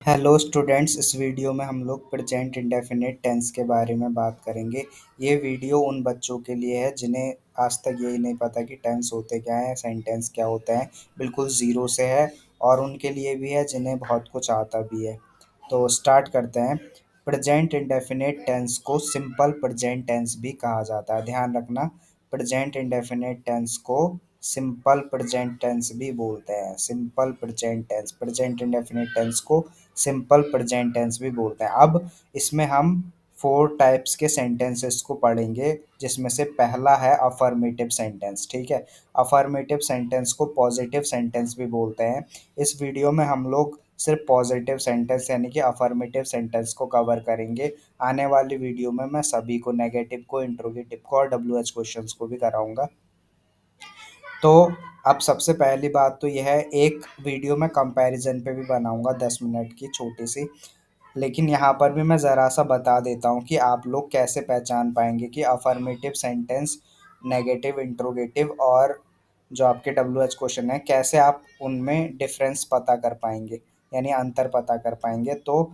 Hello students, इस video में हम लोग प्रेजेंट इंडेफिनिट टेंस के बारे में बात करेंगे। ये वीडियो उन बच्चों के लिए है जिन्हें आज तक यही नहीं पता कि टेंस होते क्या हैं, सेंटेंस क्या होता है, बिल्कुल ज़ीरो से है। और उनके लिए भी है जिन्हें बहुत कुछ आता भी है। तो स्टार्ट करते हैं। प्रेजेंट इंडेफिनिट टेंस को सिंपल प्रेजेंट टेंस भी कहा जाता है। ध्यान रखना, प्रेजेंट इंडेफिनिट टेंस को सिंपल प्रेजेंट टेंस भी बोलते हैं। Simple present tense, present indefinite tense को सिंपल प्रेजेंट टेंस भी बोलते हैं। अब इसमें हम फोर टाइप्स के सेंटेंसेस को पढ़ेंगे, जिसमें से पहला है अफर्मेटिव सेंटेंस। ठीक है, अफर्मेटिव सेंटेंस को पॉजिटिव सेंटेंस भी बोलते हैं। इस वीडियो में हम लोग सिर्फ पॉजिटिव सेंटेंस यानी कि अफर्मेटिव सेंटेंस को कवर करेंगे। आने वाली वीडियो में मैं सभी को, नेगेटिव को, इंट्रोगेटिव को और डब्ल्यू एच क्वेश्चंस को भी कराऊंगा। तो अब सबसे पहली बात तो यह है, एक वीडियो में कंपैरिजन पे भी बनाऊंगा 10 मिनट की छोटी सी। लेकिन यहाँ पर भी मैं ज़रा सा बता देता हूँ कि आप लोग कैसे पहचान पाएंगे कि अफर्मेटिव सेंटेंस, नेगेटिव, इंट्रोगेटिव और जो आपके डब्ल्यू एच क्वेश्चन है, कैसे आप उनमें डिफरेंस पता कर पाएंगे, यानी अंतर पता कर पाएंगे। तो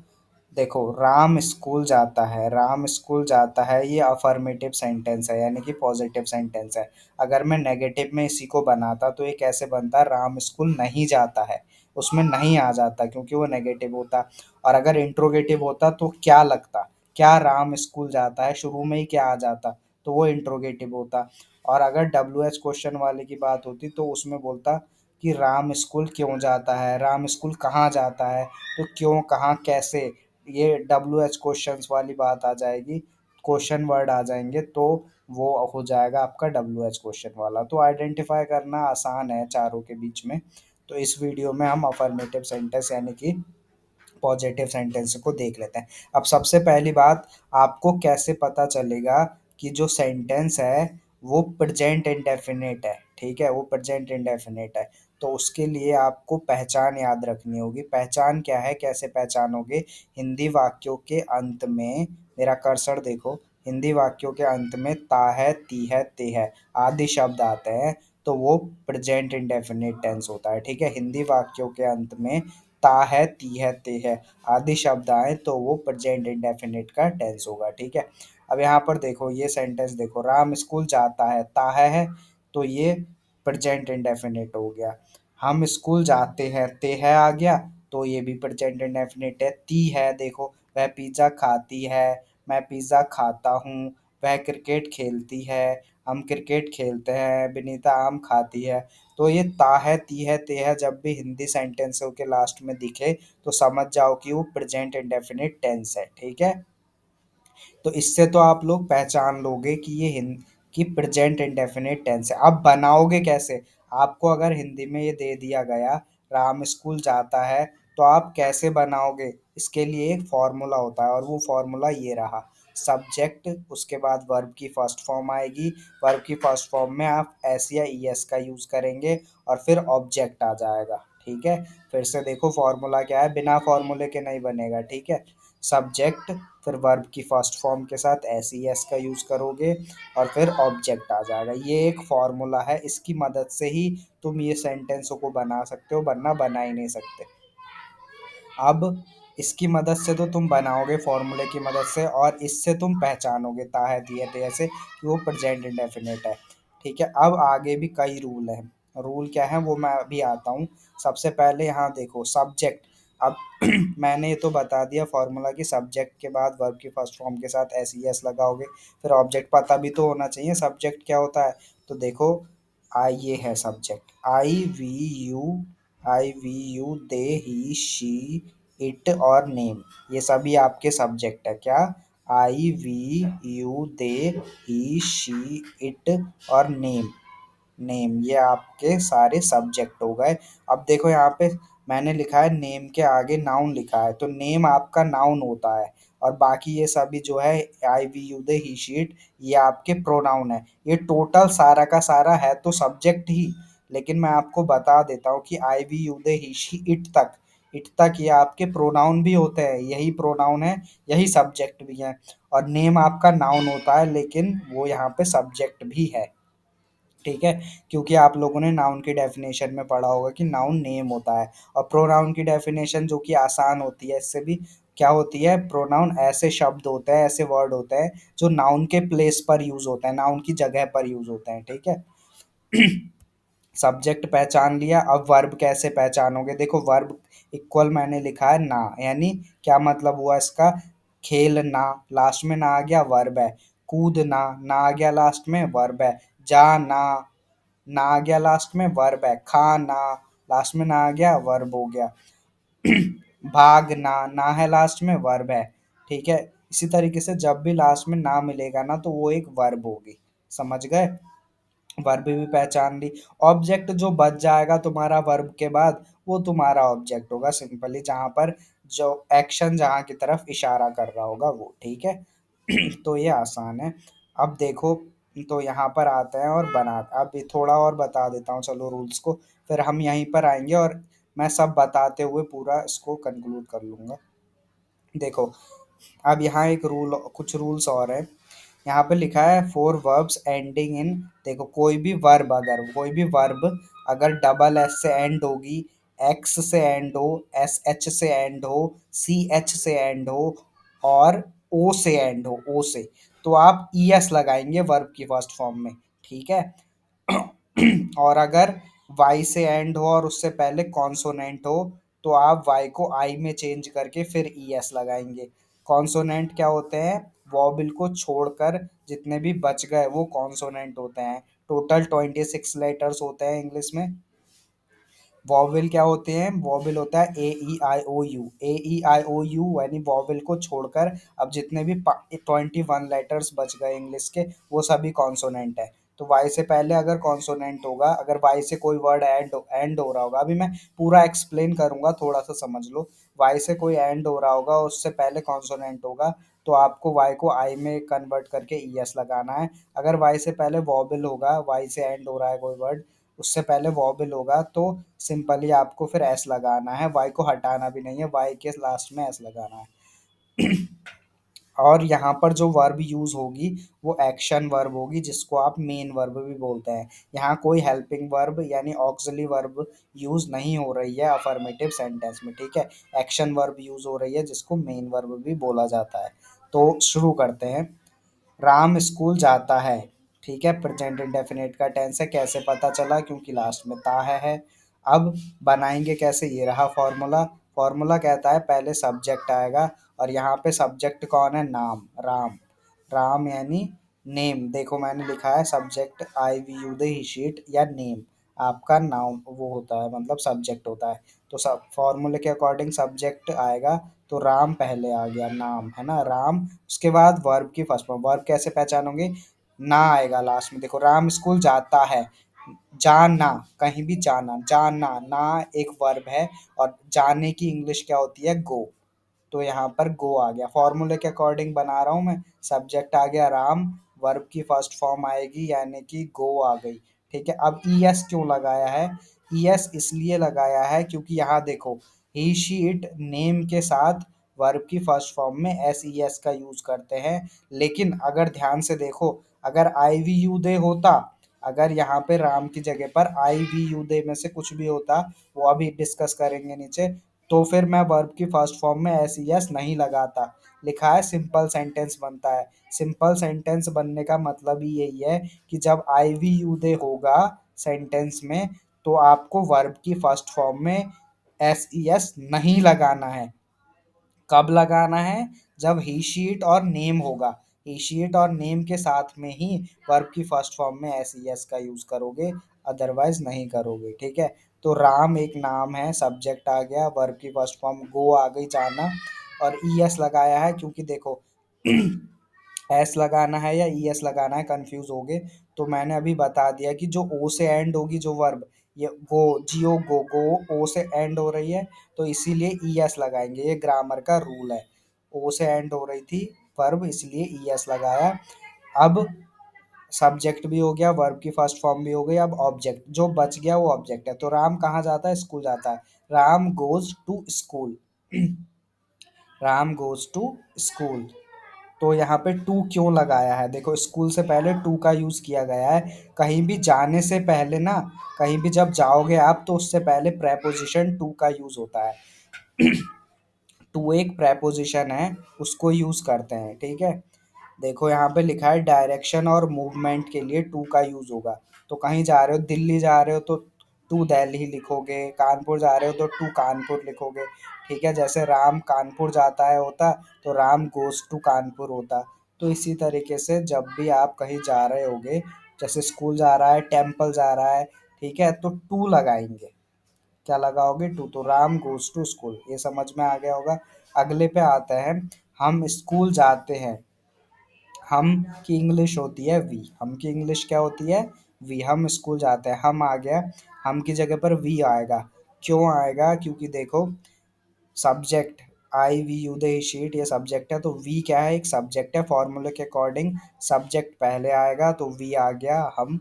देखो, राम स्कूल जाता है, राम स्कूल जाता है, ये अफर्मेटिव सेंटेंस है यानी कि पॉजिटिव सेंटेंस है। अगर मैं नेगेटिव में इसी को बनाता तो ये कैसे बनता, राम स्कूल नहीं जाता है, उसमें नहीं आ जाता क्योंकि वो नेगेटिव होता। और अगर इंट्रोगेटिव होता तो क्या लगता, क्या राम स्कूल जाता है, शुरू में ही क्या आ जाता, तो वो इंट्रोगेटिव होता। और अगर डब्ल्यू एच क्वेश्चन वाले की बात होती तो उसमें बोलता कि राम स्कूल क्यों जाता है, राम स्कूल कहाँ जाता है, तो क्यों, कहाँ, कैसे, ये डब्ल्यू एच क्वेश्चन वाली बात आ जाएगी, क्वेश्चन वर्ड आ जाएंगे, तो वो हो जाएगा आपका डब्ल्यू एच क्वेश्चन वाला। तो आइडेंटिफाई करना आसान है चारों के बीच में। तो इस वीडियो में हम अफर्मेटिव सेंटेंस यानी कि पॉजिटिव सेंटेंस को देख लेते हैं। अब सबसे पहली बात, आपको कैसे पता चलेगा कि जो सेंटेंस है वो प्रेजेंट इंडेफिनिट है। ठीक है, वो प्रेजेंट इंडेफिनिट है। तो उसके लिए आपको पहचान याद रखनी होगी। पहचान क्या है, कैसे पहचानोगे? हिंदी वाक्यों के अंत में, मेरा कर्सर देखो, हिंदी वाक्यों के अंत में ता है, ती है, ते है आदि शब्द आते हैं तो वो प्रेजेंट इंडेफिनिट टेंस होता है। ठीक है, हिंदी वाक्यों के अंत में ता है, ती है, ते है आदि शब्द आए तो वो प्रेजेंट इंडेफिनिट का टेंस होगा। ठीक है, अब यहाँ पर देखो, ये सेंटेंस देखो, राम स्कूल जाता है, ता है तो ये प्रेजेंट इंडेफिनिट हो गया। हम स्कूल जाते हैं, ते है आ गया तो ये भी प्रेजेंट इंडेफिनिट है। ती है देखो, वह पिज्ज़ा खाती है, मैं पिज्ज़ा खाता हूँ, वह क्रिकेट खेलती है, हम क्रिकेट खेलते हैं, विनीता आम खाती है। तो ये ता है, ती है, ते है जब भी हिंदी सेंटेंसों के लास्ट में दिखे तो समझ जाओ कि वो प्रेजेंट इंडेफिनिट टेंस है। ठीक है, तो इससे तो आप लोग पहचान लोगे कि ये हिंद की प्रेजेंट इंडेफिनिट टेंस है। अब बनाओगे कैसे? आपको अगर हिंदी में ये दे दिया गया, राम स्कूल जाता है, तो आप कैसे बनाओगे? इसके लिए एक फॉर्मूला होता है और वो फॉर्मूला ये रहा, सब्जेक्ट, उसके बाद वर्ब की फर्स्ट फॉर्म आएगी, वर्ब की फर्स्ट फॉर्म में आप एस या ई एस का यूज़ करेंगे और फिर ऑब्जेक्ट आ जाएगा। ठीक है, फिर से देखो फॉर्मूला क्या है, बिना फॉर्मूले के नहीं बनेगा। ठीक है, सब्जेक्ट, फिर वर्ब की फर्स्ट फॉर्म के साथ एस ई एस का यूज़ करोगे और फिर ऑब्जेक्ट आ जाएगा। ये एक फॉर्मूला है, इसकी मदद से ही तुम ये सेंटेंसों को बना सकते हो, वरना बना ही नहीं सकते। अब इसकी मदद से तो तुम बनाओगे, फॉर्मूले की मदद से, और इससे तुम पहचानोगे ता है, ती है, ते है से कि वो प्रेजेंट इंडेफिनिट है। ठीक है, अब आगे भी कई रूल हैं। रूल क्या है वो मैं अभी आता हूँ। सबसे पहले यहाँ देखो, सब्जेक्ट। अब मैंने ये तो बता दिया फॉर्मूला की, सब्जेक्ट के बाद वर्ब की फर्स्ट फॉर्म के साथ एस ई एस लगाओगे, फिर ऑब्जेक्ट पता भी तो होना चाहिए सब्जेक्ट क्या होता है। तो देखो, आई, ये है subject, I we you, I we you, they, he, she, it और नेम, ये सभी आपके सब्जेक्ट है। क्या? I we you, they, he, she, it और नेम, नेम, ये आपके सारे सब्जेक्ट हो गए। अब देखो यहाँ पे मैंने लिखा है नेम के आगे नाउन लिखा है, तो नेम आपका नाउन होता है और बाकी ये सभी जो है, I we you, they, he, she, it, ये आपके प्रोनाउन है। ये टोटल सारा का सारा है तो सब्जेक्ट ही, लेकिन मैं आपको बता देता हूँ कि I we you, they, he, she, it तक, इट तक ये आपके प्रोनाउन भी होते हैं, यही प्रोनाउन है, यही सब्जेक्ट भी है। और नेम आपका नाउन होता है लेकिन वो यहाँ पे सब्जेक्ट भी है। ठीक है, क्योंकि आप लोगों ने नाउन की डेफिनेशन में पढ़ा होगा कि नाउन नेम होता है, और प्रोनाउन की डेफिनेशन जो कि आसान होती है इससे भी, क्या होती है, प्रोनाउन ऐसे शब्द होते हैं, ऐसे वर्ड होते हैं जो नाउन के प्लेस पर यूज होते हैं, नाउन की जगह पर यूज होते हैं, ठीक है। सब्जेक्ट पहचान लिया, अब वर्ब कैसे पहचानोगे, देखो वर्ब इक्वल मैंने लिखा है ना, यानी क्या मतलब हुआ इसका, खेलना, लास्ट में ना आ गया वर्ब है, कूदना, ना आ गया लास्ट में वर्ब है, जाना, ना आ गया लास्ट में वर्ब है, खाना, लास्ट में ना आ गया वर्ब हो गया, भागना, ना है लास्ट में वर्ब है, ठीक है। इसी तरीके से जब भी लास्ट में ना मिलेगा ना तो वो एक वर्ब होगी, समझ गए। वर्ब भी पहचान ली। ऑब्जेक्ट जो बच जाएगा तुम्हारा वर्ब के बाद, वो तुम्हारा ऑब्जेक्ट होगा सिंपली, जहां पर जो एक्शन जहां की तरफ इशारा कर रहा होगा वो, ठीक है। तो ये आसान है। अब देखो, तो यहाँ पर आते हैं और बना, अब ये थोड़ा और बता देता हूँ चलो रूल्स को, फिर हम यहीं पर आएंगे और मैं सब बताते हुए पूरा इसको कंक्लूड कर लूंगा। देखो, अब यहाँ एक रूल, कुछ रूल्स और है। यहाँ पे लिखा है फोर वर्ब्स एंडिंग इन, देखो कोई भी वर्ब, अगर कोई भी वर्ब अगर डबल एस से एंड होगी, एक्स से एंड हो, एस एच से एंड हो, सी एच से एंड हो, और ओ से एंड हो, ओ से, तो आप ई एस लगाएंगे वर्ब की फर्स्ट फॉर्म में, ठीक है। और अगर वाई से एंड हो और उससे पहले कॉन्सोनेंट हो, तो आप वाई को आई में चेंज करके फिर ई एस लगाएंगे। कॉन्सोनेंट क्या होते हैं, वॉबिल को छोड़कर जितने भी बच गए वो कॉन्सोनेंट होते हैं। टोटल 26 लेटर्स होते हैं इंग्लिश में। वॉवेल क्या होते हैं, वॉवेल होता है A E I O U, A E I O U, यानी वॉवेल को छोड़कर अब जितने भी 21 लेटर्स बच गए इंग्लिश के, वो सभी कॉन्सोनेंट है। तो वाई से पहले अगर कॉन्सोनेंट होगा, अगर वाई से कोई वर्ड एंड हो रहा होगा, अभी मैं पूरा एक्सप्लेन करूंगा, थोड़ा सा समझ लो। वाई से कोई एंड हो रहा होगा, उससे पहले कॉन्सोनेंट होगा, तो आपको वाई को आई में कन्वर्ट करके ई एस लगाना है। अगर वाई से पहले वॉबल होगा, वाई से एंड हो रहा है कोई वर्ड, उससे पहले वॉबल होगा, तो सिंपली आपको फिर एस लगाना है, वाई को हटाना भी नहीं है, वाई के लास्ट में एस लगाना है। और यहाँ पर जो वर्ब यूज होगी वो एक्शन वर्ब होगी, जिसको आप मेन वर्ब भी बोलते हैं। यहाँ कोई हेल्पिंग वर्ब यानी ऑक्सिलरी वर्ब यूज नहीं हो रही है अफर्मेटिव सेंटेंस में, ठीक है। एक्शन वर्ब यूज हो रही है, जिसको मेन वर्ब भी बोला जाता है। तो शुरू करते हैं। राम स्कूल जाता है, ठीक है, प्रेजेंट इंडेफिनिट का टेंस है, कैसे पता चला, क्योंकि लास्ट में ता है। अब बनाएंगे कैसे, ये रहा फॉर्मूला। फॉर्मूला कहता है पहले सब्जेक्ट आएगा, और यहाँ पे सब्जेक्ट कौन है, नाम, राम, राम यानी नेम, देखो मैंने लिखा है subject I we you they he she it, या नेम आपका नाम वो होता है, मतलब सब्जेक्ट होता है। तो सब फॉर्मूले के अकॉर्डिंग सब्जेक्ट आएगा, तो राम पहले आ गया, नाम है ना, राम। उसके बाद वर्ब की फर्स्ट फॉर्म, वर्ब कैसे पहचानोगे, ना आएगा लास्ट में, देखो राम स्कूल जाता है, जाना, कहीं भी जाना, जाना ना एक वर्ब है, और जाने की इंग्लिश क्या होती है, गो, तो यहाँ पर गो आ गया। फॉर्मूले के अकॉर्डिंग बना रहा हूँ मैं, सब्जेक्ट आ गया राम, वर्ब की फर्स्ट फॉर्म आएगी यानी कि गो आ गई, ठीक है। अब ई एस क्यों लगाया है, ई एस इसलिए लगाया है क्योंकि यहाँ देखो, ही शी इट नेम के साथ वर्ब की फर्स्ट फॉर्म में एस ई एस का यूज करते हैं। लेकिन अगर ध्यान से देखो, अगर आई वी यू दे होता, अगर यहाँ पे राम की जगह पर आई वी यू दे में से कुछ भी होता, वो अभी डिस्कस करेंगे नीचे, तो फिर मैं वर्ब की फर्स्ट फॉर्म में एस ई एस नहीं लगाता। लिखा है सिंपल सेंटेंस बनता है। सिंपल सेंटेंस बनने का मतलब ही यही है कि जब आई वी यू दे होगा सेंटेंस में, तो आपको वर्ब की फर्स्ट फॉर्म में एस ई एस नहीं लगाना है। कब लगाना है, जब ही शीट और नेम होगा, ही शीट और नेम के साथ में ही वर्ब की फर्स्ट फॉर्म में एस ई एस का यूज करोगे, अदरवाइज नहीं करोगे, ठीक है। तो राम एक नाम है, सब्जेक्ट आ गया, वर्ब की फर्स्ट फॉर्म गो आ गई, जाना, और ई एस लगाया है क्योंकि देखो, एस लगाना है या ई एस लगाना है, कंफ्यूज हो गए, तो मैंने अभी बता दिया कि जो ओ से एंड होगी जो वर्ब, ये गो, जियो गो, गो ओ से एंड हो रही है, तो इसीलिए ई एस लगाएंगे, ये ग्रामर का रूल है। ओ से एंड हो रही थी वर्ब, इसलिए ई एस लगाया। अब सब्जेक्ट भी हो गया, वर्ब की फर्स्ट फॉर्म भी हो गई, अब ऑब्जेक्ट जो बच गया वो ऑब्जेक्ट है। तो राम कहाँ जाता है, स्कूल जाता है, Ram goes to school, Ram goes to school, तो यहाँ पे टू क्यों लगाया है, देखो स्कूल से पहले टू का यूज़ किया गया है। कहीं भी जाने से पहले ना, कहीं भी जब जाओगे आप तो उससे पहले प्रेपोजिशन टू का यूज़ होता है। टू एक प्रेपोजिशन है, उसको यूज़ करते हैं, ठीक है। देखो यहाँ पे लिखा है डायरेक्शन और मूवमेंट के लिए टू का यूज़ होगा। तो कहीं जा रहे हो, दिल्ली जा रहे हो तो टू दिल्ली लिखोगे, कानपुर जा रहे हो तो टू कानपुर लिखोगे, ठीक है। जैसे राम कानपुर जाता है होता, तो राम गोज़ टू कानपुर होता। तो इसी तरीके से जब भी आप कहीं जा रहे होगे, जैसे स्कूल जा रहा है, टेम्पल जा रहा है, ठीक है, तो टू लगाएंगे। क्या लगाओगे, टू। तो राम गोज़ टू स्कूल, ये समझ में आ गया होगा। अगले पे आते हैं, हम स्कूल जाते हैं। हम की इंग्लिश होती है वी, हम की इंग्लिश क्या होती है, वी। हम स्कूल जाते हैं, हम आ गया, हम की जगह पर वी आएगा। क्यों आएगा, क्योंकि देखो subject, I we you they she it, ये सब्जेक्ट है, तो वी क्या है, एक सब्जेक्ट है। फॉर्मूले के अकॉर्डिंग सब्जेक्ट पहले आएगा, तो वी आ गया, हम।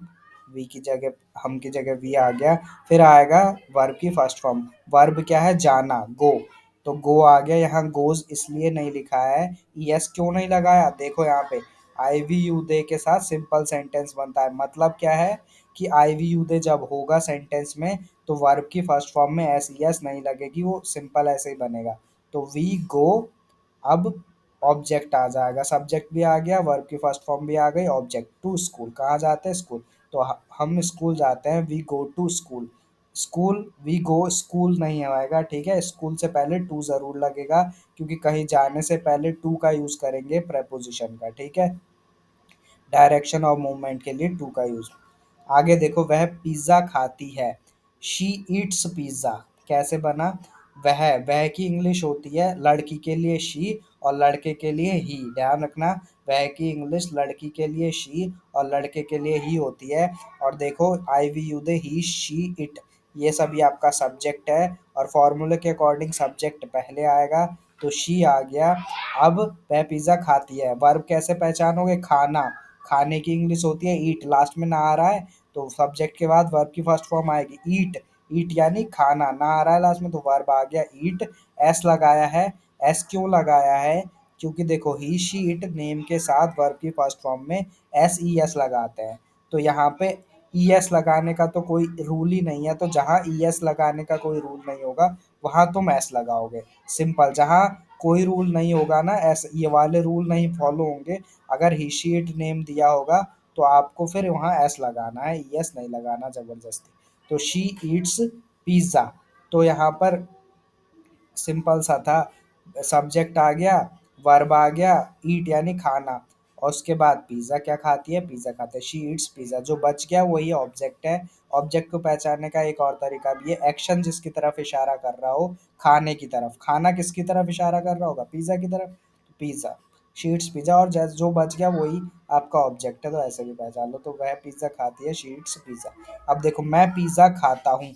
वी की जगह, हम की जगह वी आ गया। फिर आएगा वर्ब की फर्स्ट फॉर्म। वर्ब क्या है, जाना, गो। तो गो आ गया। यहाँ गोज इसलिए नहीं लिखा है, यस क्यों नहीं लगाया, देखो यहाँ पे आई वी यू दे के साथ सिंपल सेंटेंस बनता है। मतलब क्या है कि आई वी यू दे जब होगा सेंटेंस में, तो वर्ब की फर्स्ट फॉर्म में एस ई एस नहीं लगेगी, वो सिंपल ऐसे ही बनेगा। तो वी गो, अब ऑब्जेक्ट आ जाएगा, सब्जेक्ट भी आ गया, वर्ब की फर्स्ट फॉर्म भी आ गई, ऑब्जेक्ट। टू स्कूल, कहाँ जाते हैं, स्कूल। तो हम स्कूल जाते हैं, we go to school. School, we go school नहीं आएगा, ठीक है। स्कूल से पहले टू ज़रूर लगेगा, क्योंकि कहीं जाने से पहले टू का यूज़ करेंगे प्रेपोजिशन का, ठीक है। डायरेक्शन और मूवमेंट के लिए टू का यूज। आगे देखो, वह पिज्ज़ा खाती है, शी ईट्स पिज्ज़ा। कैसे बना, वह की इंग्लिश होती है लड़की के लिए शी और लड़के के लिए ही, ध्यान रखना। वह की इंग्लिश लड़की के लिए शी और लड़के के लिए ही होती है। और देखो I we you they he she it, ये सभी आपका सब्जेक्ट है, और फॉर्मूले के अकॉर्डिंग सब्जेक्ट पहले आएगा, तो शी आ गया। अब वह पिज़्ज़ा खाती है, वर्ब कैसे पहचानोगे, खाना, खाने की इंग्लिश होती है ईट, लास्ट में ना आ रहा है तो सब्जेक्ट के बाद वर्ब की फर्स्ट फॉर्म आएगी ईट। ईट यानी खाना, ना आ रहा है लास्ट में तो वर्ब आ गया ईट। एस लगाया है, एस क्यों लगाया है, क्योंकि देखो ही शी इट नेम के साथ वर्ब की फर्स्ट फॉर्म में एस ई एस लगाते हैं। तो यहाँ पे ई एस लगाने का तो कोई रूल ही नहीं है, तो जहाँ ई एस लगाने का कोई रूल नहीं होगा वहाँ तुम एस लगाओगे, सिंपल। जहाँ कोई रूल नहीं होगा ना, ऐसे ये वाले रूल नहीं फॉलो होंगे, अगर ही शीट नेम दिया होगा तो आपको फिर वहाँ एस लगाना है, एस नहीं लगाना ज़बरदस्ती। तो शी ईट्स पिज़्ज़ा, तो यहाँ पर सिंपल सा था, सब्जेक्ट आ गया, वर्ब आ गया, ईट यानी खाना, और उसके बाद पिज़्ज़ा क्या खाती है, पिज़्ज़ा खाते हैं, शी ईट्स पिज़्ज़ा। जो बच गया वही ऑब्जेक्ट है। ऑब्जेक्ट को पहचानने का एक और तरीका भी है, एक्शन जिसकी तरफ इशारा कर रहा हो, खाने की तरफ, खाना किसकी तरफ इशारा कर रहा होगा, पिज़्ज़ा की तरफ, तो पिज़्ज़ा, शी ईट्स पिज़्ज़ा। और जैसे जो बच गया वही आपका ऑब्जेक्ट है, तो ऐसे भी पहचान लो। तो वह पिज़्ज़ा खाती है, शी ईट्स पिज़्ज़ा। अब देखो, मैं पिज़्ज़ा खाता हूँ,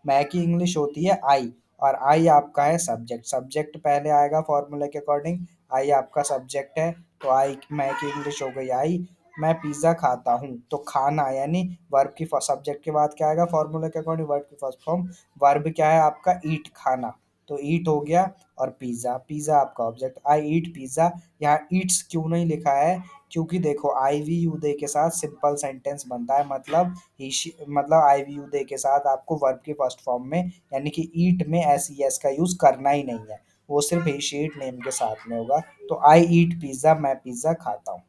मैं की इंग्लिश होती है आई, और आई आपका है सब्जेक्ट, सब्जेक्ट पहले आएगा फॉर्मूले के अकॉर्डिंग, आई आपका सब्जेक्ट है, तो आई मैं की इंग्लिश हो गई आई। मैं पिज़्ज़ा खाता हूँ, तो खाना यानी वर्ब की सब्जेक्ट के बाद क्या आएगा फॉर्मूले के अकॉर्डिंग, वर्ब की फर्स्ट फॉर्म। वर्ब क्या है आपका ईट, खाना, तो ईट हो गया, और पिज़्ज़ा, पिज़्ज़ा आपका ऑब्जेक्ट, आई ईट पिज़्ज़ा। यहाँ ईट्स क्यों नहीं लिखा है, क्योंकि देखो आई वी यू दे के साथ सिंपल सेंटेंस बनता है, मतलब मतलब आई वी यू दे के साथ आपको वर्ब की फर्स्ट फॉर्म में यानी कि ईट में एस ई एस का यूज़ करना ही नहीं है, वो सिर्फ ही शीट नेम के साथ में होगा। तो आई ईट पिज़्ज़ा, मैं पिज़्ज़ा खाता हूँ।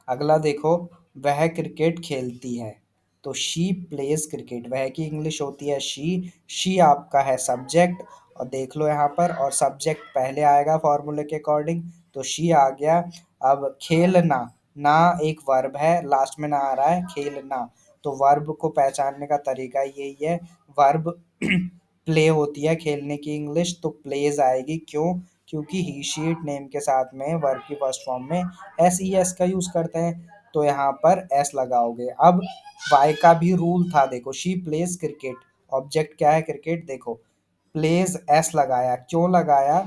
अगला देखो, वह क्रिकेट खेलती है, तो शी प्लेज क्रिकेट, वह की इंग्लिश होती है शी आपका है सब्जेक्ट, और देख लो यहाँ पर, और सब्जेक्ट पहले आएगा फॉर्मूले के अकॉर्डिंग, तो शी आ गया। अब खेलना, ना एक वर्ब है, लास्ट में ना आ रहा है, खेलना, तो वर्ब को पहचानने का तरीका यही है, वर्ब प्ले होती है खेलने की इंग्लिश, तो प्लेज आएगी, क्यों, क्योंकि ही शीट नेम के साथ में वर्ब की फर्स्ट फॉर्म में एस ई एस का यूज़ करते हैं, तो यहाँ पर एस लगाओगे। अब वाई का भी रूल था, देखो शी प्लेज क्रिकेट, ऑब्जेक्ट क्या है, क्रिकेट, देखो प्लेज एस लगाया, क्यों लगाया,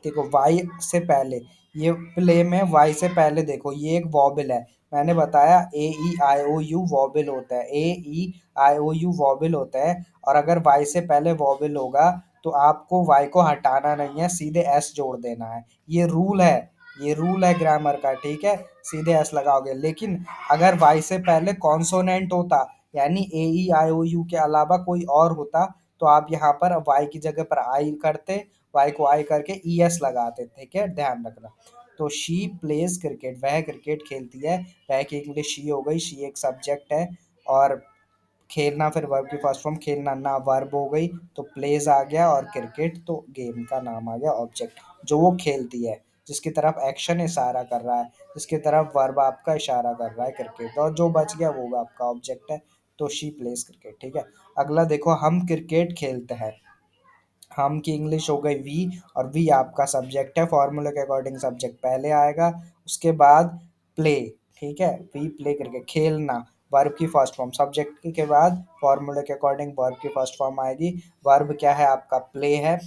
देखो वाई से पहले, ये प्ले में वाई से पहले देखो ये एक वॉबल है, मैंने बताया ए E I O you vowel होता है, A E I O you vowel होता है, और अगर वाई से पहले वॉबल होगा तो आपको वाई को हटाना नहीं है, सीधे एस जोड़ देना है, ये रूल है, ये रूल है ग्रामर का, ठीक है, सीधे एस लगाओगे। लेकिन अगर वाई से पहले कॉन्सोनेंट होता, यानी ए ई आई ओ यू के अलावा कोई और होता, तो आप यहाँ पर वाई की जगह पर आई करते, वाई को आई करके ई एस लगाते, ठीक है, ध्यान रखना। तो शी प्लेज क्रिकेट, वह क्रिकेट खेलती है, वह की इंग्लिश शी हो गई, शी एक सब्जेक्ट है, और खेलना फिर वर्ब की फर्स्ट फॉर्म, खेलना ना वर्ब हो गई, तो प्लेज आ गया, और क्रिकेट तो गेम का नाम आ गया, ऑब्जेक्ट जो वो खेलती है, जिसकी तरफ एक्शन इशारा कर रहा है, जिसकी तरफ वर्ब आपका इशारा कर रहा है क्रिकेट, और जो बच गया वो आपका ऑब्जेक्ट है। तो शी प्लेज क्रिकेट, ठीक है। अगला देखो, हम क्रिकेट खेलते हैं, हम की इंग्लिश हो गई वी, और वी आपका सब्जेक्ट है, फॉर्मूले के अकॉर्डिंग सब्जेक्ट पहले आएगा, उसके बाद प्ले, ठीक है, वी प्ले करके, खेलना वर्ब की फर्स्ट फॉर्म, सब्जेक्ट के बाद फॉर्मूले के अकॉर्डिंग वर्ब की फर्स्ट फॉर्म आएगी। वर्ब क्या है आपका, प्ले है,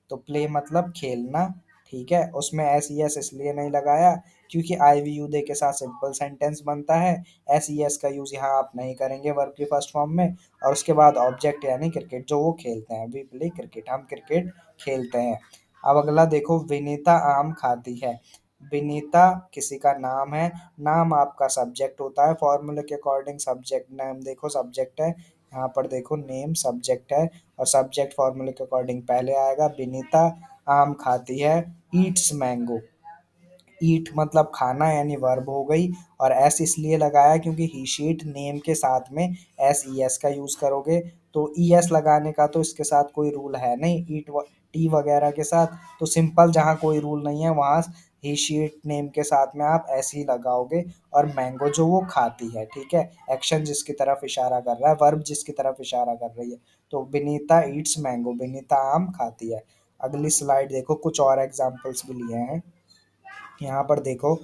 तो प्ले मतलब खेलना, ठीक है। उसमें एस ई एस इसलिए नहीं लगाया क्योंकि आई वी यू दे के साथ सिंपल सेंटेंस बनता है, एस ई एस का यूज यहाँ आप नहीं करेंगे वर्ब की फर्स्ट फॉर्म में। और उसके बाद ऑब्जेक्ट यानी क्रिकेट, जो वो खेलते हैं, वी प्ले क्रिकेट, हम क्रिकेट खेलते हैं। अब अगला देखो, विनीता आम खाती है, विनीता किसी का नाम है, नाम आपका सब्जेक्ट होता है, फॉर्मूले के अकॉर्डिंग सब्जेक्ट नेम देखो, सब्जेक्ट है, यहाँ पर देखो नेम सब्जेक्ट है, और सब्जेक्ट फॉर्मूले के अकॉर्डिंग पहले आएगा। विनीता आम खाती है, ईट्स मैंगो, ईट मतलब खाना यानी वर्ब हो गई, और एस इसलिए लगाया क्योंकि ही शीट नेम के साथ में एस ई एस का यूज करोगे, तो ई एस लगाने का तो इसके साथ कोई रूल है नहीं, ईट टी वगैरह के साथ, तो सिंपल जहाँ कोई रूल नहीं है वहाँ ही शीट नेम के साथ में आप ऐसे ही लगाओगे, और मैंगो जो वो खाती है, ठीक है, एक्शन जिसकी तरफ इशारा कर रहा है, वर्ब जिसकी तरफ इशारा कर रही है, तो विनीता ईट्स मैंगो, विनीता आम खाती है। अगली स्लाइड देखो, कुछ और एग्जाम्पल्स भी लिए हैं, यहाँ पर देखो,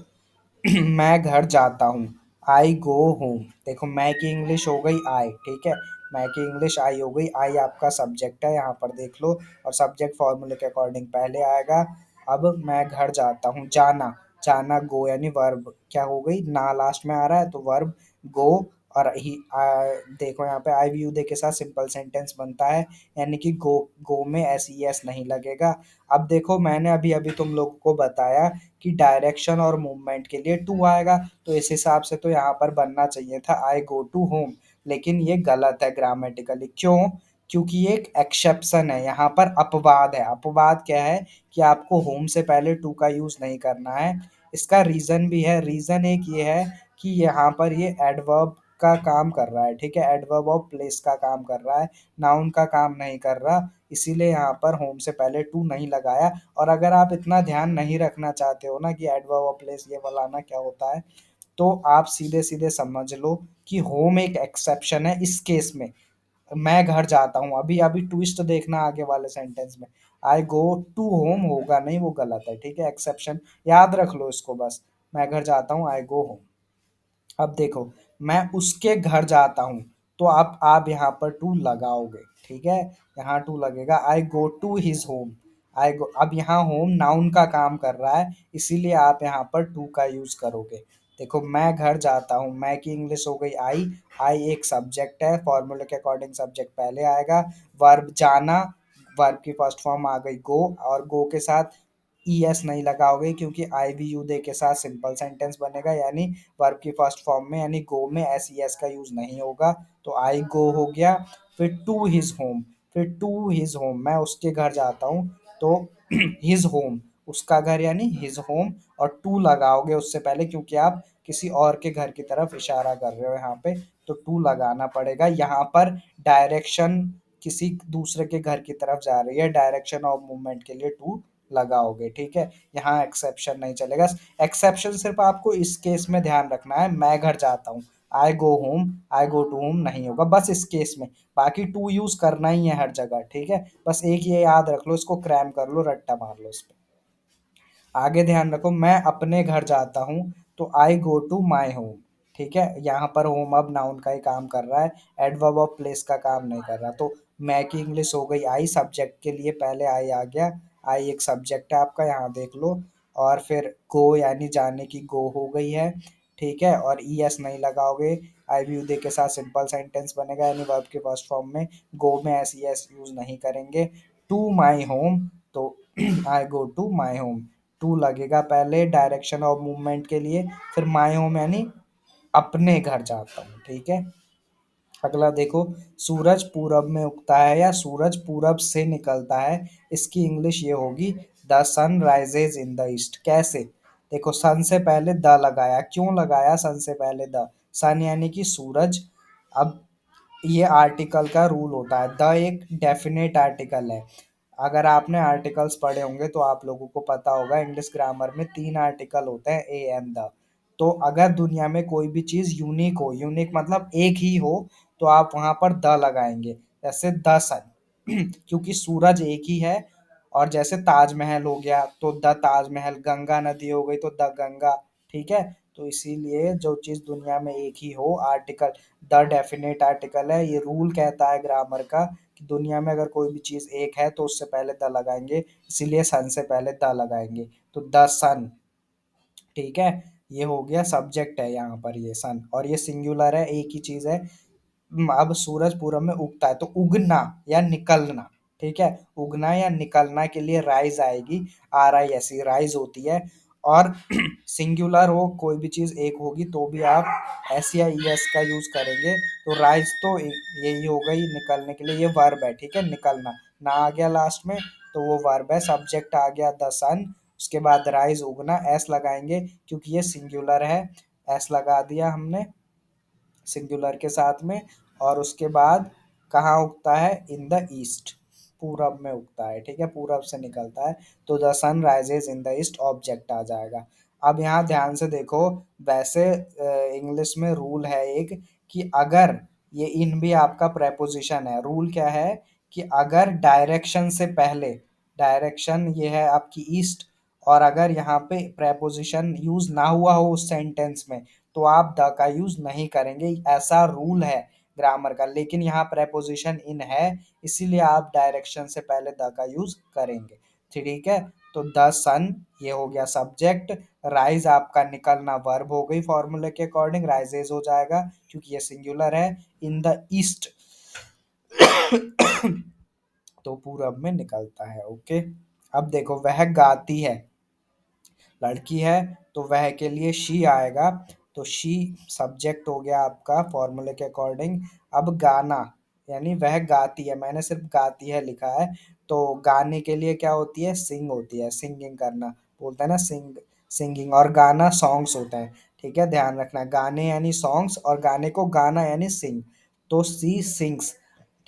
मैं घर जाता हूँ, आई गो होम, देखो मैं की इंग्लिश हो गई आई, ठीक है, मैं की इंग्लिश आई हो गई, आई आपका सब्जेक्ट है, यहाँ पर देख लो, और सब्जेक्ट फॉर्मूले के अकॉर्डिंग पहले आएगा। अब मैं घर जाता हूँ, जाना, जाना गो यानी वर्ब क्या हो गई, ना लास्ट में आ रहा है तो वर्ब गो, और ही देखो यहाँ पे आई वी यू दे के साथ सिंपल सेंटेंस बनता है, यानी कि गो, गो में एस ई एस नहीं लगेगा। अब देखो मैंने अभी अभी तुम लोगों को बताया कि डायरेक्शन और मूवमेंट के लिए टू आएगा, तो इस हिसाब से तो यहाँ पर बनना चाहिए था आई गो टू होम, लेकिन ये गलत है ग्रामेटिकली, क्यों, क्योंकि ये एक एक्सेप्शन है, यहाँ पर अपवाद है। अपवाद क्या है कि आपको होम से पहले टू का यूज नहीं करना है, इसका रीजन भी है, रीजन एक ये है कि यहाँ पर ये एडवर्ब का काम कर रहा है, ठीक है, एडवर्ब ऑफ प्लेस का काम कर रहा है, नाउन का काम नहीं कर रहा, इसीलिए यहाँ पर होम से पहले टू नहीं लगाया। और अगर आप इतना ध्यान नहीं रखना चाहते हो ना कि एडवर्ब ऑफ प्लेस ये फलाना क्या होता है, तो आप सीधे सीधे समझ लो कि होम एक एक्सेप्शन है इस केस में। मैं घर जाता हूँ, अभी अभी ट्विस्ट देखना आगे वाले सेंटेंस में, आई गो टू होम होगा नहीं, वो गलत है, ठीक है, एक्सेप्शन याद रख लो इसको बस, मैं घर जाता हूँ, आई गो होम। अब देखो, मैं उसके घर जाता हूँ, तो आप यहाँ पर टू लगाओगे, ठीक है, यहाँ टू लगेगा, आई go to his home, I गो, अब यहाँ होम नाउन का काम कर रहा है, इसीलिए आप यहाँ पर टू का यूज करोगे। देखो मैं घर जाता हूँ, मैं की इंग्लिश हो गई आई, आई एक सब्जेक्ट है, फॉर्मूले के अकॉर्डिंग सब्जेक्ट पहले आएगा, वर्ब जाना, वर्ब की फर्स्ट फॉर्म आ गई गो, और गो के साथ ई एस नहीं लगाओगे क्योंकि आई वी यू दे के साथ सिंपल सेंटेंस बनेगा, यानी वर्ब की फर्स्ट फॉर्म में, यानी गो में एस ई एस का यूज नहीं होगा, तो आई गो हो गया। फिर टू हिज होम, फिर टू हिज होम, मैं उसके घर जाता हूँ, तो हिज होम उसका घर यानी हिज होम, और टू लगाओगे उससे पहले क्योंकि आप किसी और के घर की तरफ इशारा कर रहे हो यहाँ पे, तो टू लगाना पड़ेगा। यहाँ पर डायरेक्शन किसी दूसरे के घर की तरफ जा रही है, डायरेक्शन ऑफ मूवमेंट के लिए टू लगाओगे, ठीक है, यहाँ एक्सेप्शन नहीं चलेगा। एक्सेप्शन सिर्फ आपको इस केस में ध्यान रखना है, मैं घर जाता हूँ, I go home, I go to home नहीं होगा बस इस केस में, बाकी टू यूज करना ही है हर जगह, ठीक है, बस एक ये याद रख लो, इसको क्रैम कर लो, रट्टा मार लो इस पे। आगे ध्यान रखो, मैं अपने घर जाता हूँ, तो I go to my home, ठीक है, यहाँ पर होम अब नाउन का ही काम कर रहा है, एडवर्ब ऑफ प्लेस का काम नहीं कर रहा, तो मैं की इंग्लिश हो गई आई, सब्जेक्ट के लिए पहले आई आ गया, आई एक सब्जेक्ट है आपका, यहाँ देख लो, और फिर गो यानी जाने की गो हो गई है, ठीक है, और ई एस नहीं लगाओगे, आई वी दे के साथ सिंपल सेंटेंस बनेगा, यानी वर्ब के फर्स्ट फॉर्म में, गो में एस ई एस यूज नहीं करेंगे। टू माई होम, तो I go to my home, to लगेगा पहले डायरेक्शन ऑफ मूवमेंट के लिए, फिर माई होम यानी अपने घर जाता हूँ, ठीक है। अगला देखो, सूरज पूरब में उगता है या सूरज पूरब से निकलता है, इसकी इंग्लिश ये होगी the sun rises in the east. कैसे? देखो, सन से पहले द लगाया, क्यों लगाया सन से पहले द? सन यानी कि सूरज। अब ये आर्टिकल का रूल होता है, द एक डेफिनेट आर्टिकल है। अगर आपने आर्टिकल्स पढ़े होंगे तो आप लोगों को पता होगा, इंग्लिश ग्रामर में तीन आर्टिकल होते हैं, ए एंड द। तो अगर दुनिया में कोई भी चीज यूनिक हो, यूनिक मतलब एक ही हो, तो आप वहां पर द लगाएंगे। जैसे द सन क्योंकि सूरज एक ही है। और जैसे ताजमहल हो गया तो द ताजमहल, गंगा नदी हो गई तो द गंगा, ठीक है। तो इसीलिए जो चीज दुनिया में एक ही हो, आर्टिकल द डेफिनेट आर्टिकल है। ये रूल कहता है ग्रामर का कि दुनिया में अगर कोई भी चीज एक है तो उससे पहले द लगाएंगे, इसीलिए सन से पहले द लगाएंगे। तो द सन, ठीक है। ये हो गया सब्जेक्ट है यहाँ पर, ये सन, और ये सिंगुलर है, एक ही चीज है। अब सूरज पूरब में उगता है तो उगना या निकलना, ठीक है। उगना या निकलना के लिए राइज आएगी, are I S E, rise होती है। और सिंगुलर हो कोई भी चीज एक होगी तो भी आप एस या ई एस का यूज करेंगे। तो राइज तो यही हो गई निकलने के लिए, ये वर्ब है, ठीक है। निकलना ना आ गया लास्ट में तो वो वर्ब है, सब्जेक्ट आ गया द सन। उसके बाद राइज उगना, एस लगाएंगे क्योंकि ये सिंगुलर है, एस लगा दिया हमने सिंगुलर के साथ में। और उसके बाद कहाँ उगता है? इन द ईस्ट, पूरब में उगता है, ठीक है, पूरब से निकलता है। तो the sun rises in the east object आ जाएगा। अब यहाँ ध्यान से देखो, वैसे इंग्लिश में रूल है एक कि अगर ये इन भी आपका प्रेपोजिशन है, रूल क्या है कि अगर डायरेक्शन से पहले, डायरेक्शन ये है आपकी ईस्ट, और अगर यहाँ पे प्रेपोजिशन यूज ना हुआ हो उस सेंटेंस में तो आप द का यूज नहीं करेंगे, ऐसा रूल है ग्रामर का। लेकिन यहाँ प्रेपोजिशन इन है, इसीलिए आप डायरेक्शन से पहले द का यूज करेंगे, ठीक है। तो द सन ये हो गया सब्जेक्ट, राइज आपका निकलना वर्ब हो गई, फॉर्मूले के अकॉर्डिंग राइजेज हो जाएगा क्योंकि ये सिंगुलर है। इन द ईस्ट तो पूरब में निकलता है, ओके। अब देखो, वह गाती है, लड़की है तो वह के लिए शी आएगा। तो शी सब्जेक्ट हो गया आपका फॉर्मूले के अकॉर्डिंग। अब गाना यानी वह गाती है, मैंने सिर्फ गाती है लिखा है, तो गाने के लिए क्या होती है? सिंग होती है, सिंगिंग करना बोलते हैं ना, सिंगिंग। और गाना सॉन्ग्स होता है, ठीक है, ध्यान रखना, गाने यानी सॉन्ग्स और गाने को गाना यानी सिंग। तो सी सिंग्स,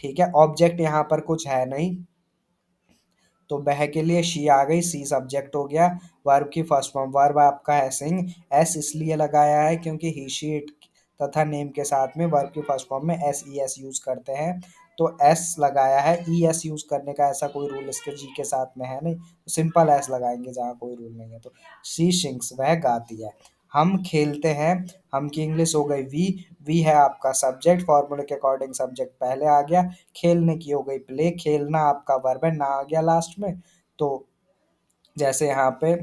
ठीक है। ऑब्जेक्ट यहाँ पर कुछ है नहीं, तो वह के लिए शी आ गई, सी सब्जेक्ट हो गया। वर्ब की फर्स्ट फॉर्म, वर्ब आपका है सिंग, एस इसलिए लगाया है क्योंकि ही शी इट तथा नेम के साथ में वर्ब की फर्स्ट फॉर्म में एस ई एस यूज करते हैं, तो एस लगाया है। ई एस यूज करने का ऐसा कोई रूल इसके जी के साथ में है नहीं, तो सिंपल एस लगाएंगे जहाँ कोई रूल नहीं है। तो शी सिंग्स, वह गाती है। हम खेलते हैं, हम की इंग्लिश हो गई वी है आपका सब्जेक्ट, फॉर्मूले के अकॉर्डिंग सब्जेक्ट पहले आ गया। खेलने की हो गई प्ले, खेलना आपका वर्ब है, ना आ गया लास्ट में। तो जैसे यहाँ पे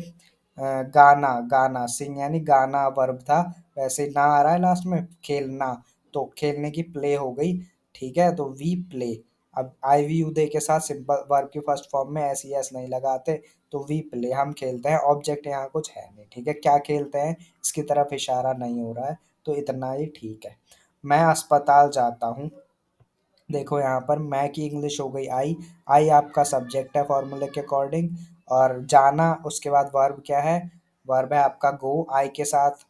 गाना, गाना सिंग यानी गाना वर्ब था, वैसे ही ना आ रहा है लास्ट में, खेलना, तो खेलने की प्ले हो गई, ठीक है। तो वी प्ले। अब आई वी यू दे के साथ सिंपल वर्ब की फर्स्ट फॉर्म में एस ई एस नहीं लगाते, तो वी प्ले, हम खेलते हैं। ऑब्जेक्ट यहाँ कुछ है नहीं, ठीक है, क्या खेलते हैं इसकी तरफ इशारा नहीं हो रहा है, तो इतना ही ठीक है। मैं अस्पताल जाता हूँ, देखो यहाँ पर मैं की इंग्लिश हो गई आई, आई आपका सब्जेक्ट है फॉर्मूले के अकॉर्डिंग। और जाना उसके बाद वर्ब क्या है? वर्ब है आपका गो, आई के साथ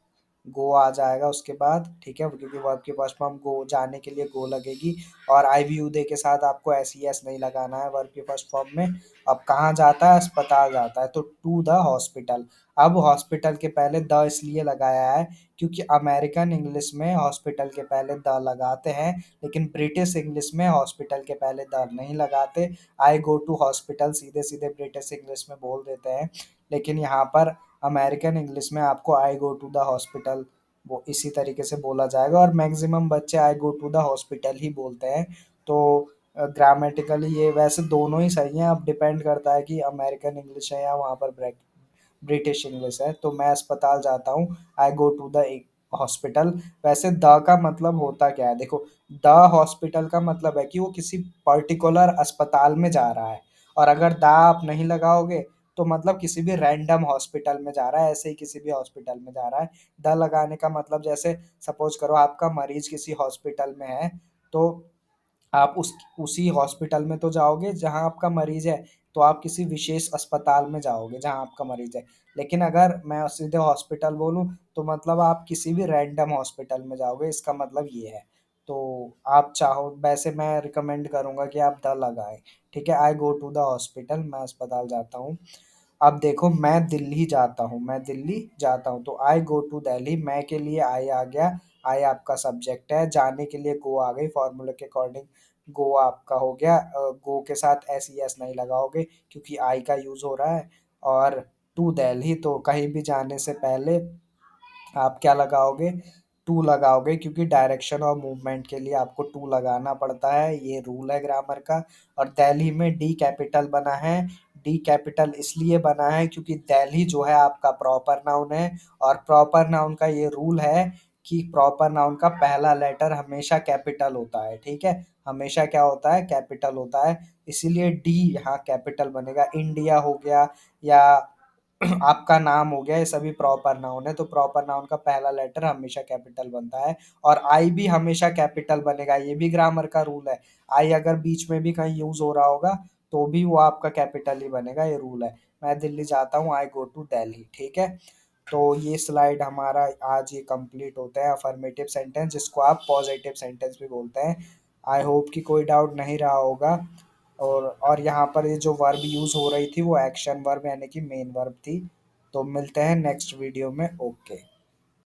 गो आ जाएगा उसके बाद, ठीक है, क्योंकि वर्ब की फर्स्ट फॉर्म गो, जाने के लिए गो लगेगी। और आई वी यू दे के साथ आपको एस ई एस नहीं लगाना है वर्ब की फर्स्ट फॉर्म में। अब कहाँ जाता है? अस्पताल जाता है, तो टू द हॉस्पिटल। अब हॉस्पिटल के पहले द इसलिए लगाया है क्योंकि अमेरिकन इंग्लिश में हॉस्पिटल के पहले द लगाते हैं, लेकिन ब्रिटिश इंग्लिश में हॉस्पिटल के पहले द नहीं लगाते। आई गो टू हॉस्पिटल सीधे सीधे ब्रिटिश इंग्लिश में बोल देते हैं, लेकिन यहाँ पर अमेरिकन इंग्लिश में आपको आई गो टू द हॉस्पिटल वो इसी तरीके से बोला जाएगा। और मैक्सिमम बच्चे आई गो टू द हॉस्पिटल ही बोलते हैं। तो ग्रामेटिकली ये वैसे दोनों ही सही हैं, अब डिपेंड करता है कि अमेरिकन इंग्लिश है या वहाँ पर ब्रिटिश इंग्लिश है। तो मैं अस्पताल जाता हूँ, I go to the hospital. वैसे द का मतलब होता क्या है? देखो, द हॉस्पिटल का मतलब है कि वो किसी पर्टिकुलर अस्पताल में जा रहा है, और अगर द आप नहीं लगाओगे तो मतलब किसी भी रैंडम हॉस्पिटल में जा रहा है, ऐसे ही किसी भी हॉस्पिटल में जा रहा है। द लगाने का मतलब जैसे सपोज करो आपका मरीज किसी हॉस्पिटल में है, तो आप उसी हॉस्पिटल में तो जाओगे जहाँ आपका मरीज है, तो आप किसी विशेष अस्पताल में जाओगे जहाँ आपका मरीज है। लेकिन अगर मैं सीधे हॉस्पिटल बोलूँ, तो मतलब आप किसी भी रैंडम हॉस्पिटल में जाओगे, इसका मतलब ये है। तो आप चाहो, वैसे मैं रिकमेंड करूंगा कि आप द लगाएं। ठीक है, आई गो टू द हॉस्पिटल, मैं अस्पताल जाता हूँ। अब देखो, मैं दिल्ली जाता हूँ, तो आई गो टू दिल्ली, मैं के लिए आई आ गया। आई आपका सब्जेक्ट है, जाने के लिए गो आ गई, फॉर्मूले के अकॉर्डिंग गो आपका हो गया। गो के साथ एस ई एस नहीं लगाओगे क्योंकि आई का यूज हो रहा है। और टू दिल्ली, तो कहीं भी जाने से पहले आप क्या लगाओगे, टू लगाओगे, क्योंकि डायरेक्शन और मूवमेंट के लिए आपको टू लगाना पड़ता है, ये रूल है ग्रामर का। और दिल्ली में डी कैपिटल बना है। डी कैपिटल इसलिए बना है क्योंकि दिल्ली जो है आपका प्रॉपर नाउन है। और प्रॉपर नाउन का ये रूल है कि प्रॉपर नाउन का पहला लेटर हमेशा कैपिटल होता है। ठीक है, हमेशा क्या होता है, कैपिटल होता है। इसीलिए डी यहाँ कैपिटल बनेगा। इंडिया हो गया, या आपका नाम हो गया, ये सभी प्रॉपर नाउन है, तो प्रॉपर नाउन का पहला लेटर हमेशा कैपिटल बनता है। और आई भी हमेशा कैपिटल बनेगा, ये भी ग्रामर का रूल है। आई अगर बीच में भी कहीं यूज हो रहा होगा, तो भी वो आपका कैपिटल ही बनेगा, ये रूल है। मैं दिल्ली जाता हूँ, आई गो टू दिल्ली। ठीक है, तो ये स्लाइड हमारा आज ये कंप्लीट होता है, अफर्मेटिव सेंटेंस, जिसको आप पॉजिटिव सेंटेंस भी बोलते हैं। आई होप कि कोई डाउट नहीं रहा होगा। और यहाँ पर ये जो वर्ब यूज हो रही थी वो एक्शन वर्ब यानी कि मेन वर्ब थी। तो मिलते हैं नेक्स्ट वीडियो में। ओके।